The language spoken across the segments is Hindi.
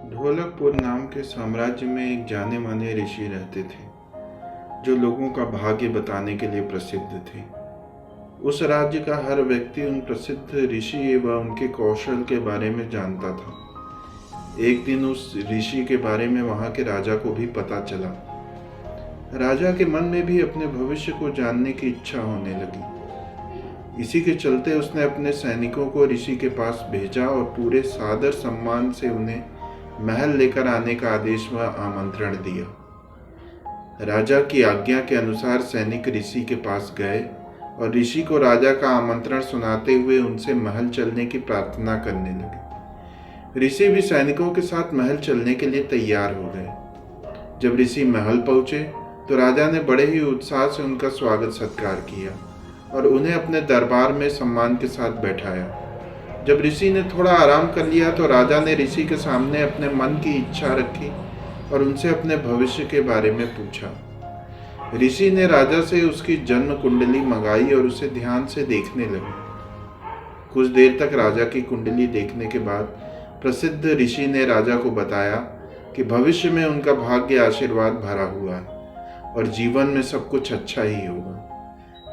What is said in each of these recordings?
ढोलकपुर नाम के साम्राज्य में एक जाने माने ऋषि रहते थे जो लोगों का भाग्य बताने के लिए प्रसिद्ध थे। उस राज्य का हर व्यक्ति उन प्रसिद्ध ऋषि एवं उनके कौशल के बारे में जानता था। एक दिन उस ऋषि के बारे में वहां के राजा को भी पता चला। राजा के मन में भी अपने भविष्य को जानने की इच्छा होने लगी। इसी के चलते उसने अपने सैनिकों को ऋषि के पास भेजा और पूरे सादर सम्मान से उन्हें महल लेकर आने का आदेश व आमंत्रण दिया। राजा की आज्ञा के अनुसार सैनिक ऋषि के पास गए और ऋषि को राजा का आमंत्रण सुनाते हुए उनसे महल चलने की प्रार्थना करने लगे। ऋषि भी सैनिकों के साथ महल चलने के लिए तैयार हो गए। जब ऋषि महल पहुंचे तो राजा ने बड़े ही उत्साह से उनका स्वागत सत्कार किया और उन्हें अपने दरबार में सम्मान के साथ बैठाया। जब ऋषि ने थोड़ा आराम कर लिया तो राजा ने ऋषि के सामने अपने मन की इच्छा रखी और उनसे अपने भविष्य के बारे में पूछा। ऋषि ने राजा से उसकी जन्म कुंडली मंगाई और उसे ध्यान से देखने लगे। कुछ देर तक राजा की कुंडली देखने के बाद प्रसिद्ध ऋषि ने राजा को बताया कि भविष्य में उनका भाग्य आशीर्वाद भरा हुआ है और जीवन में सब कुछ अच्छा ही होगा।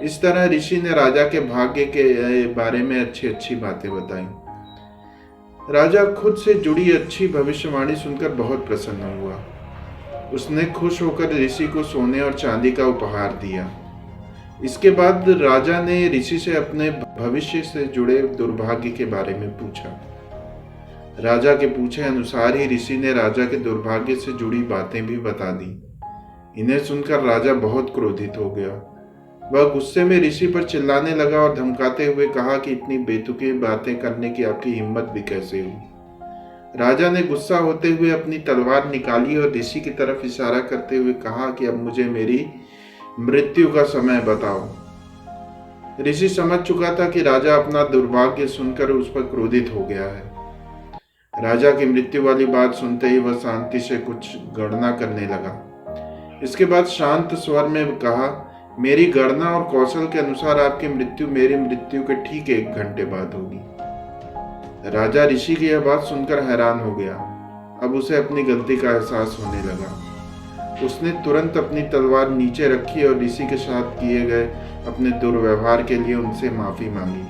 इस तरह ऋषि ने राजा के भाग्य के बारे में अच्छी अच्छी बातें बताई। राजा खुद से जुड़ी अच्छी भविष्यवाणी सुनकर बहुत प्रसन्न हुआ। उसने खुश होकर ऋषि को सोने और चांदी का उपहार दिया। इसके बाद राजा ने ऋषि से अपने भविष्य से जुड़े दुर्भाग्य के बारे में पूछा। राजा के पूछे अनुसार ही ऋषि ने राजा के दुर्भाग्य से जुड़ी बातें भी बता दी। इन्हें सुनकर राजा बहुत क्रोधित हो गया। वह गुस्से में ऋषि पर चिल्लाने लगा और धमकाते हुए कहा कि इतनी बेतुकी बातें करने की आपकी हिम्मत भी कैसे हुई। राजा ने गुस्सा होते हुए अपनी तलवार निकाली और ऋषि की तरफ इशारा करते हुए कहा कि अब मुझे मेरी मृत्यु का समय बताओ। ऋषि समझ चुका था कि राजा अपना दुर्भाग्य सुनकर उस पर क्रोधित हो गया है। राजा की मृत्यु वाली बात सुनते ही वह शांति से कुछ गणना करने लगा। इसके बाद शांत स्वर में कहा, मेरी गणना और कौशल के अनुसार आपकी मृत्यु मेरी मृत्यु के ठीक 1 घंटे बाद होगी। राजा ऋषि की यह बात सुनकर हैरान हो गया। अब उसे अपनी गलती का एहसास होने लगा। उसने तुरंत अपनी तलवार नीचे रखी और ऋषि के साथ किए गए अपने दुर्व्यवहार के लिए उनसे माफी मांगी।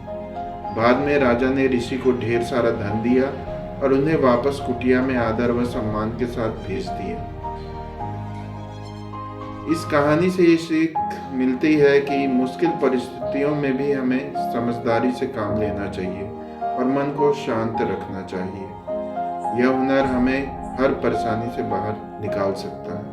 बाद में राजा ने ऋषि को ढेर सारा धन दिया और उन्हें वापस कुटिया में आदर व सम्मान के साथ भेज दिया। इस कहानी से ये सीख मिलती है कि मुश्किल परिस्थितियों में भी हमें समझदारी से काम लेना चाहिए और मन को शांत रखना चाहिए। यह हुनर हमें हर परेशानी से बाहर निकाल सकता है।